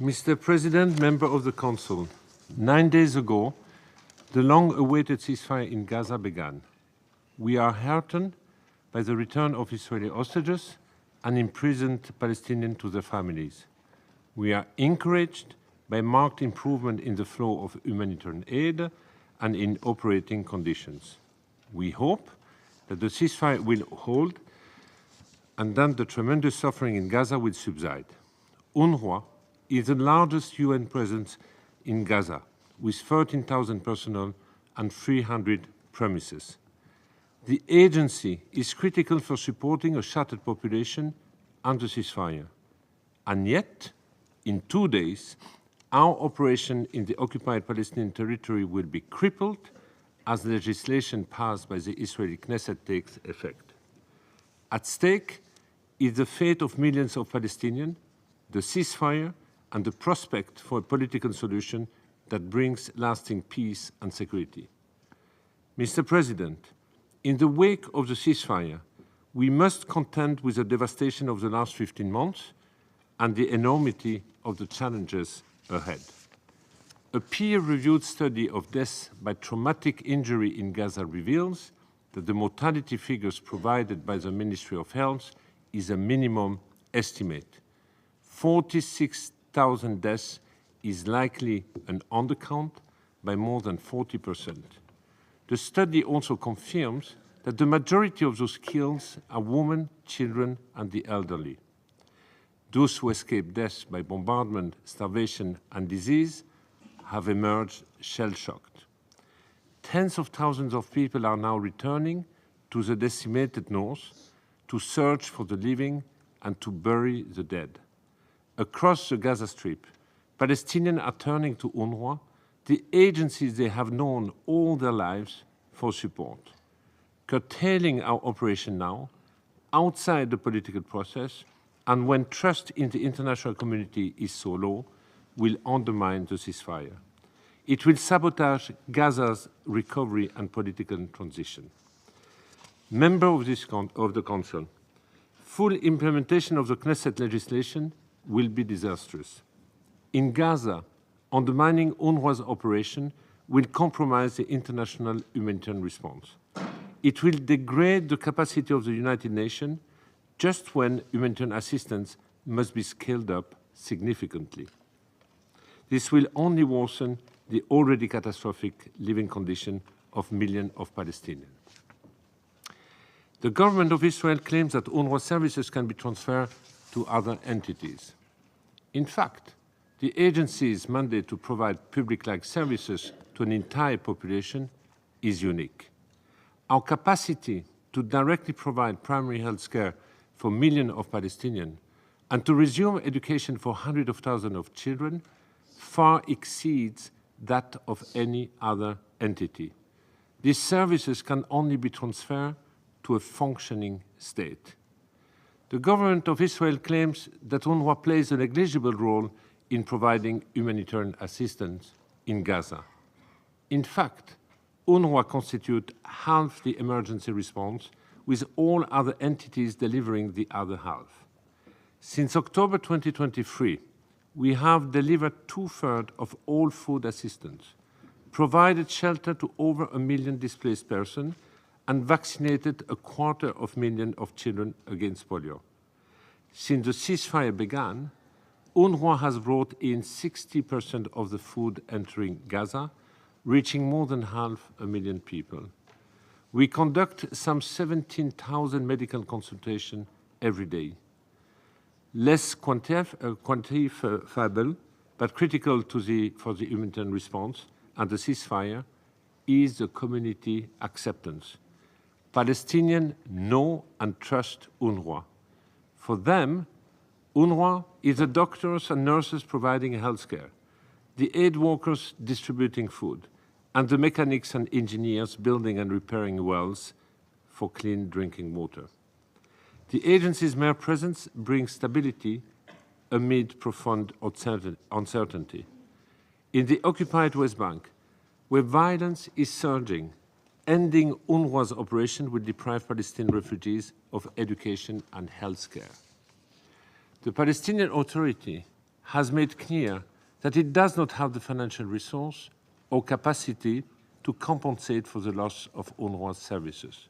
Mr. President, member of the Council, 9 days ago, the long-awaited ceasefire in Gaza began. We are heartened by the return of Israeli hostages and imprisoned Palestinians to their families. We are encouraged by marked improvement in the flow of humanitarian aid and in operating conditions. We hope that the ceasefire will hold and then the tremendous suffering in Gaza will subside. UNRWA is the largest UN presence in Gaza, with 13,000 personnel and 300 premises. The agency is critical for supporting a shattered population and the ceasefire. And yet, in 2 days, our operation in the occupied Palestinian territory will be crippled as legislation passed by the Israeli Knesset takes effect. At stake is the fate of millions of Palestinians, the ceasefire, and the prospect for a political solution that brings lasting peace and security. Mr. President, in the wake of the ceasefire, we must contend with the devastation of the last 15 months and the enormity of the challenges ahead. A peer-reviewed study of deaths by traumatic injury in Gaza reveals that the mortality figures provided by the Ministry of Health is a minimum estimate. 46,000 deaths is likely an undercount by more than 40%. The study also confirms that the majority of those killed are women, children, and the elderly. Those who escaped death by bombardment, starvation, and disease have emerged shell-shocked. Tens of thousands of people are now returning to the decimated north to search for the living and to bury the dead. Across the Gaza Strip, Palestinians are turning to UNRWA, the agencies they have known all their lives, for support. Curtailing our operation now, outside the political process, and when trust in the international community is so low, will undermine the ceasefire. It will sabotage Gaza's recovery and political transition. Member of the Council, full implementation of the Knesset legislation will be disastrous. In Gaza, undermining UNRWA's operation will compromise the international humanitarian response. It will degrade the capacity of the United Nations just when humanitarian assistance must be scaled up significantly. This will only worsen the already catastrophic living condition of millions of Palestinians. The government of Israel claims that UNRWA services can be transferred to other entities. In fact, the agency's mandate to provide public-like services to an entire population is unique. Our capacity to directly provide primary health care for millions of Palestinians and to resume education for hundreds of thousands of children far exceeds that of any other entity. These services can only be transferred to a functioning state. The government of Israel claims that UNRWA plays a negligible role in providing humanitarian assistance in Gaza. In fact, UNRWA constitutes half the emergency response, with all other entities delivering the other half. Since October 2023, we have delivered 2/3 of all food assistance, provided shelter to over 1 million displaced persons, and vaccinated 250,000 of children against polio. Since the ceasefire began, UNRWA has brought in 60% of the food entering Gaza, reaching more than 500,000 people. We conduct some 17,000 medical consultations every day. Less quantifiable, but critical for the humanitarian response and the ceasefire, is the community acceptance. Palestinians know and trust UNRWA. For them, UNRWA is the doctors and nurses providing health care, the aid workers distributing food, and the mechanics and engineers building and repairing wells for clean drinking water. The agency's mere presence brings stability amid profound uncertainty. In the occupied West Bank, where violence is surging, ending UNRWA's operation will deprive Palestinian refugees of education and health care. The Palestinian Authority has made clear that it does not have the financial resource or capacity to compensate for the loss of UNRWA services.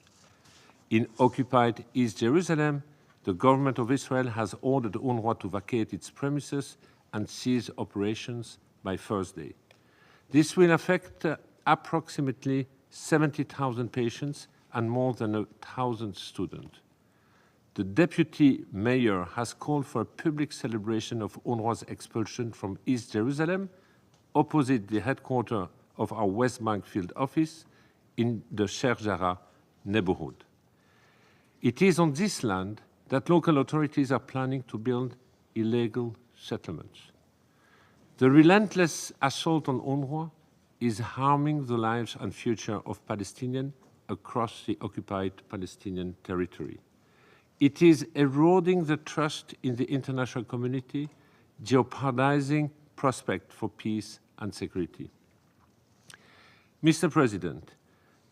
In occupied East Jerusalem, the government of Israel has ordered UNRWA to vacate its premises and cease operations by Thursday. This will affect approximately 70,000 patients and more than 1,000 students. The deputy mayor has called for a public celebration of UNRWA's expulsion from East Jerusalem, opposite the headquarters of our West Bank field office in the Sheikh Jarrah neighborhood. It is on this land that local authorities are planning to build illegal settlements. The relentless assault on UNRWA is harming the lives and future of Palestinians across the occupied Palestinian territory. It is eroding the trust in the international community, jeopardizing prospects for peace and security. Mr. President,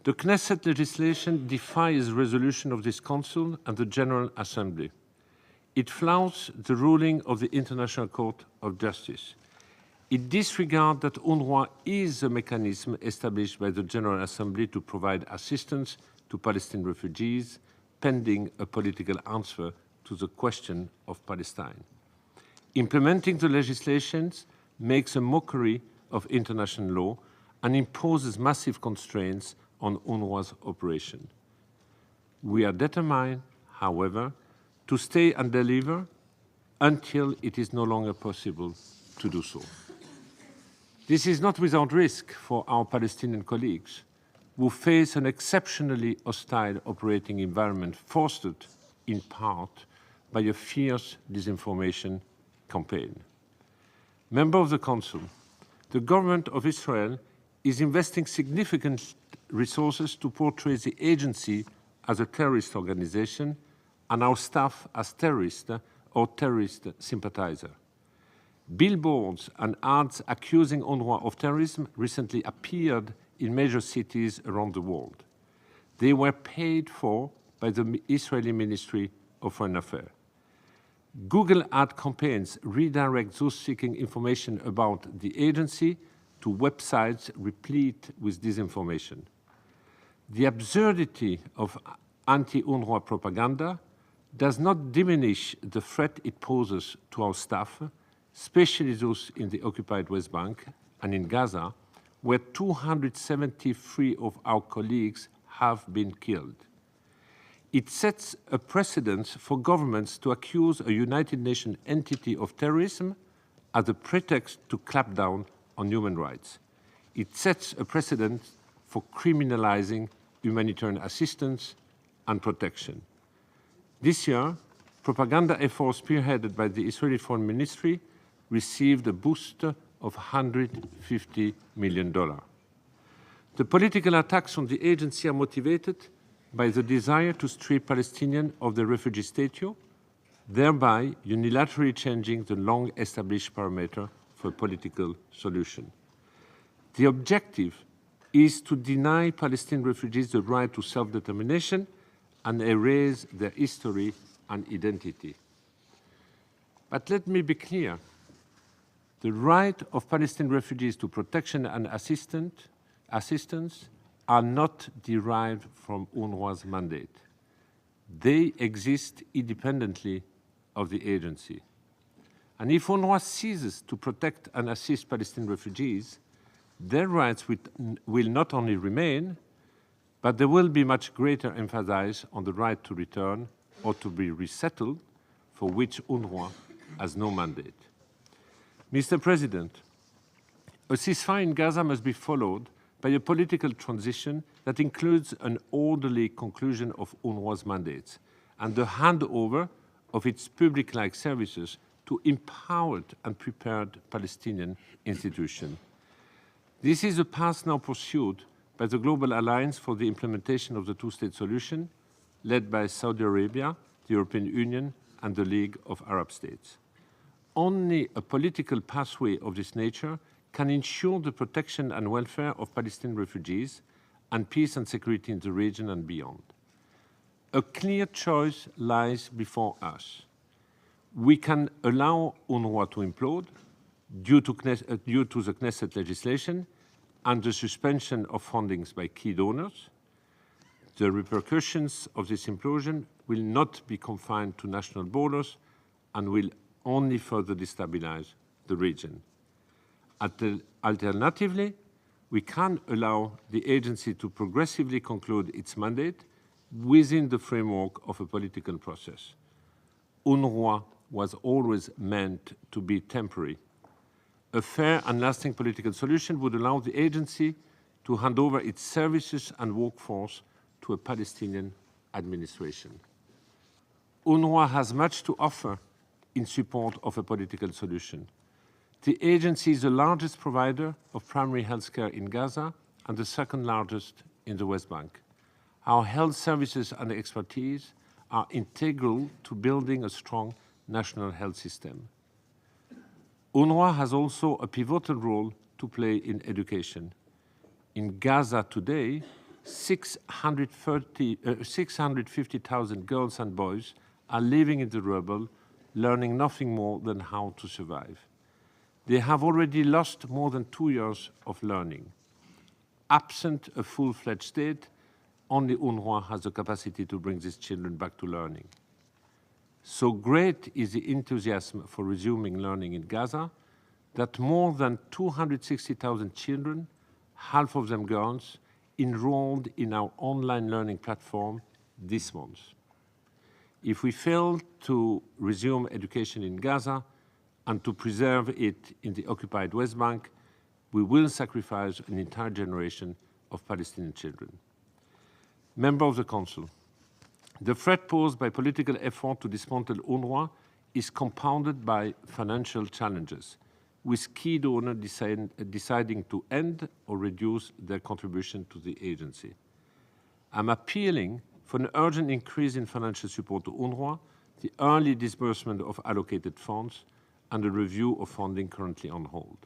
the Knesset legislation defies resolution of this Council and the General Assembly. It flouts the ruling of the International Court of Justice. It disregards that UNRWA is a mechanism established by the General Assembly to provide assistance to Palestinian refugees pending a political answer to the question of Palestine. Implementing the legislations makes a mockery of international law and imposes massive constraints on UNRWA's operation. We are determined, however, to stay and deliver until it is no longer possible to do so. This is not without risk for our Palestinian colleagues who face an exceptionally hostile operating environment fostered in part by a fierce disinformation campaign. Member of the Council, the government of Israel is investing significant resources to portray the agency as a terrorist organization and our staff as terrorist or terrorist sympathizer. Billboards and ads accusing UNRWA of terrorism recently appeared in major cities around the world. They were paid for by the Israeli Ministry of Foreign Affairs. Google ad campaigns redirect those seeking information about the agency to websites replete with disinformation. The absurdity of anti-UNRWA propaganda does not diminish the threat it poses to our staff, especially those in the occupied West Bank and in Gaza, where 273 of our colleagues have been killed. It sets a precedent for governments to accuse a United Nations entity of terrorism as a pretext to clamp down on human rights. It sets a precedent for criminalizing humanitarian assistance and protection. This year, propaganda efforts spearheaded by the Israeli Foreign Ministry received a boost of $150 million. The political attacks on the agency are motivated by the desire to strip Palestinians of the refugee status, thereby unilaterally changing the long-established parameter for a political solution. The objective is to deny Palestinian refugees the right to self-determination and erase their history and identity. But let me be clear. The right of Palestinian refugees to protection and assistance are not derived from UNRWA's mandate. They exist independently of the agency. And if UNRWA ceases to protect and assist Palestinian refugees, their rights will not only remain, but there will be much greater emphasis on the right to return or to be resettled, for which UNRWA has no mandate. Mr. President, a ceasefire in Gaza must be followed by a political transition that includes an orderly conclusion of UNRWA's mandates and the handover of its public-like services to empowered and prepared Palestinian institutions. This is a path now pursued by the Global Alliance for the Implementation of the Two-State Solution, led by Saudi Arabia, the European Union, and the League of Arab States. Only a political pathway of this nature can ensure the protection and welfare of Palestinian refugees and peace and security in the region and beyond. A clear choice lies before us. We can allow UNRWA to implode due to the Knesset legislation and the suspension of fundings by key donors. The repercussions of this implosion will not be confined to national borders and will only further destabilize the region. Alternatively, we can allow the agency to progressively conclude its mandate within the framework of a political process. UNRWA was always meant to be temporary. A fair and lasting political solution would allow the agency to hand over its services and workforce to a Palestinian administration. UNRWA has much to offer in support of a political solution. The agency is the largest provider of primary health care in Gaza and the second largest in the West Bank. Our health services and expertise are integral to building a strong national health system. UNRWA has also a pivotal role to play in education. In Gaza today, 650,000 girls and boys are living in the rubble, learning nothing more than how to survive. They have already lost more than 2 years of learning. Absent a full-fledged state, only UNRWA has the capacity to bring these children back to learning. So great is the enthusiasm for resuming learning in Gaza that more than 260,000 children, half of them girls, enrolled in our online learning platform this month. If we fail to resume education in Gaza and to preserve it in the occupied West Bank, we will sacrifice an entire generation of Palestinian children. Member of the Council, the threat posed by political effort to dismantle UNRWA is compounded by financial challenges, with key donors deciding to end or reduce their contribution to the agency. I'm appealing for an urgent increase in financial support to UNRWA, the early disbursement of allocated funds, and a review of funding currently on hold.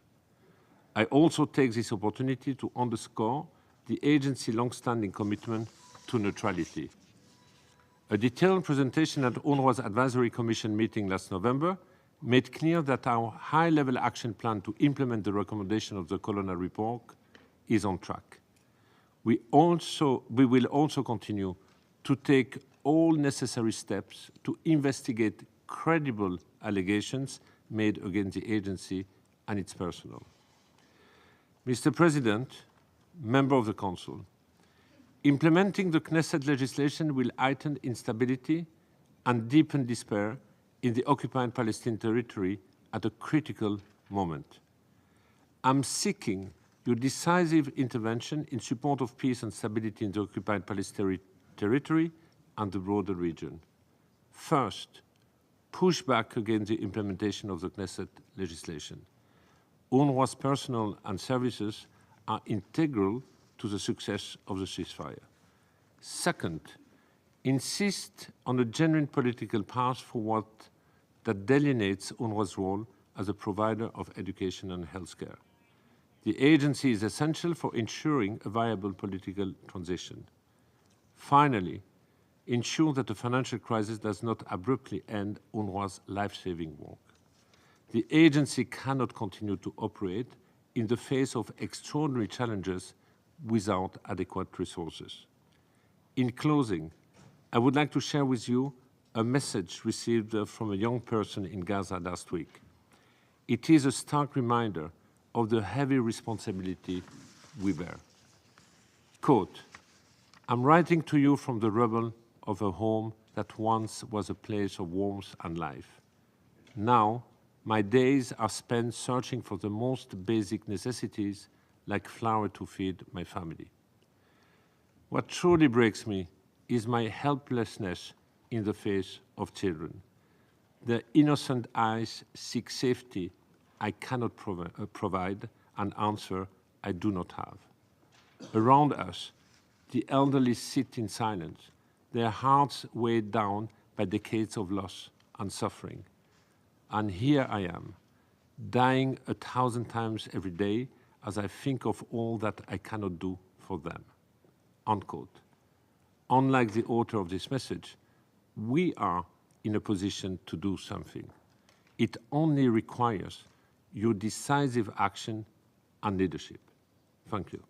I also take this opportunity to underscore the agency's long-standing commitment to neutrality. A detailed presentation at UNRWA's Advisory Commission meeting last November made clear that our high-level action plan to implement the recommendation of the Colonna report is on track. We will also continue to take all necessary steps to investigate credible allegations made against the agency and its personnel. Mr. President, Member of the Council, implementing the Knesset legislation will heighten instability and deepen despair in the occupied Palestinian territory at a critical moment. I'm seeking your decisive intervention in support of peace and stability in the occupied Palestinian territory and the broader region. First, push back against the implementation of the Knesset legislation. UNRWA's personnel and services are integral to the success of the ceasefire. Second, insist on a genuine political path forward that delineates UNRWA's role as a provider of education and healthcare. The agency is essential for ensuring a viable political transition. Finally, ensure that the financial crisis does not abruptly end UNRWA's life-saving work. The agency cannot continue to operate in the face of extraordinary challenges without adequate resources. In closing, I would like to share with you a message received from a young person in Gaza last week. It is a stark reminder of the heavy responsibility we bear. Quote, "I'm writing to you from the rubble of a home that once was a place of warmth and life. Now, my days are spent searching for the most basic necessities like flour to feed my family. What truly breaks me is my helplessness in the face of children. Their innocent eyes seek safety I cannot provide, an answer I do not have. Around us, the elderly sit in silence, their hearts weighed down by decades of loss and suffering. And here I am, dying 1,000 times every day as I think of all that I cannot do for them." Unquote. Unlike the author of this message, we are in a position to do something. It only requires your decisive action and leadership. Thank you.